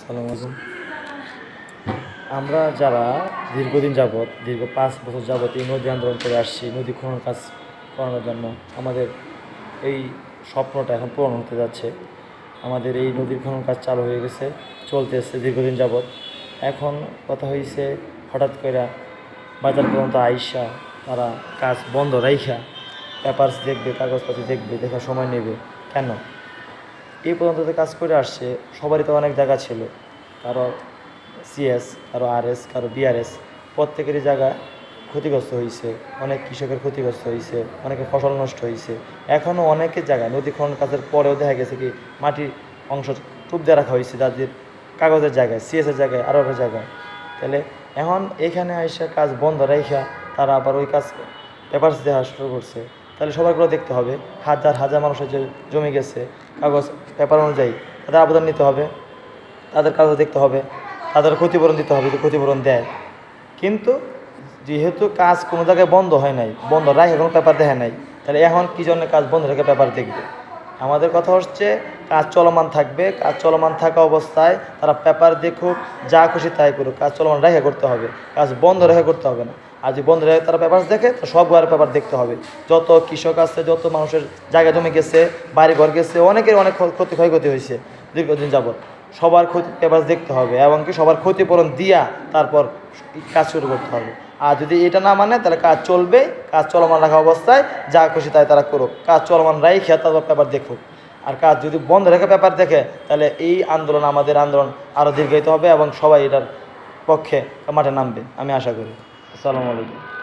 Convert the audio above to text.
আসসালামু আলাইকুম। আমরা যারা দীর্ঘদিন যাবৎ দীর্ঘ 5 বছর যাবৎ এই নদী আন্দোলন করে আসছি, নদী খনন কাজ করানোর জন্য আমাদের এই স্বপ্নটা এখন পূরণ হতে যাচ্ছে। আমাদের এই নদীর খনন কাজ চালু হয়ে গেছে, চলতেছে দীর্ঘদিন যাবৎ। এখন কথা হয়েছে হঠাৎ করে বাজার পর্যন্ত আইসা তারা কাজ বন্ধ রাইখা পেপারস দেখবে, কাগজপত্র দেখবে, দেখার সময় নেবে কেন? এই পর্যন্ত তো কাজ করে আসছে, সবারই তো অনেক জায়গা ছিল, কারো সিএস, কারো আরএস, কারো বিআরএস, প্রত্যেকেরই জায়গা ক্ষতিগ্রস্ত হয়েছে, অনেক কৃষকের ক্ষতিগ্রস্ত হয়েছে, অনেকের ফসল নষ্ট হয়েছে। এখনও অনেকের জায়গায় নদী খনন কাজের পরেও দেখা গেছে কি মাটির অংশ টুপ দিয়ে রাখা হয়েছে, যাদের কাগজের জায়গায়, সিএসের জায়গায়, আরও জায়গায়। তাহলে এখন এখানে আইসা কাজ বন্ধ রেখা তারা আবার ওই কাজ পেপারস দেওয়া শুরু করছে। তাহলে সবাইগুলো দেখতে হবে, হাজার হাজার মানুষের যে জমি গেছে কাগজ পেপার অনুযায়ী তাদের আবেদন নিতে হবে, তাদের কাগজ দেখতে হবে, তাদের ক্ষতিপূরণ দিতে হবে, যদি ক্ষতিপূরণ দেয়। কিন্তু যেহেতু কাজ কোনো জায়গায় বন্ধ হয় নাই, বন্ধ রাখে কোনো পেপার দেখে নাই, তাহলে এখন কী জন্য কাজ বন্ধ রেখে পেপার দেখবে? আমাদের কথা হচ্ছে কাজ চলমান থাকবে, কাজ চলমান থাকা অবস্থায় তারা পেপার দেখুক, যা খুশি তাই করুক, কাজ চলমান রেখে করতে হবে, কাজ বন্ধ রেখে করতে হবে না। আর যদি বন্ধ রেখে তারা পেপার দেখে তো সব ঘরের পেপার দেখতে হবে। যত কৃষক আছে, যত মানুষের জায়গা জমি গেছে, বাড়ি ঘর গেছে, অনেকের অনেক ক্ষয়ক্ষতি হয়েছে দীর্ঘদিন যাবৎ, সবার ক্ষতি পেপার দেখতে হবে এবং কি সবার ক্ষতিপূরণ দিয়া তারপর কাজ শুরু করতে হবে। আর যদি এটা না মানে তাহলে কাজ চলবে, কাজ চলমান রাখা অবস্থায় যা খুশি তাই তারা করুক, কাজ চলমান রাইখে তারপর পেপার দেখুক। আর কাজ যদি বন্ধ রেখে পেপার দেখে তাহলে এই আন্দোলন, আমাদের আন্দোলন আরও দীর্ঘায়িত হবে এবং সবাই এটার পক্ষে মাঠে নামবে, আমি আশা করি। আসসালামু আলাইকুম।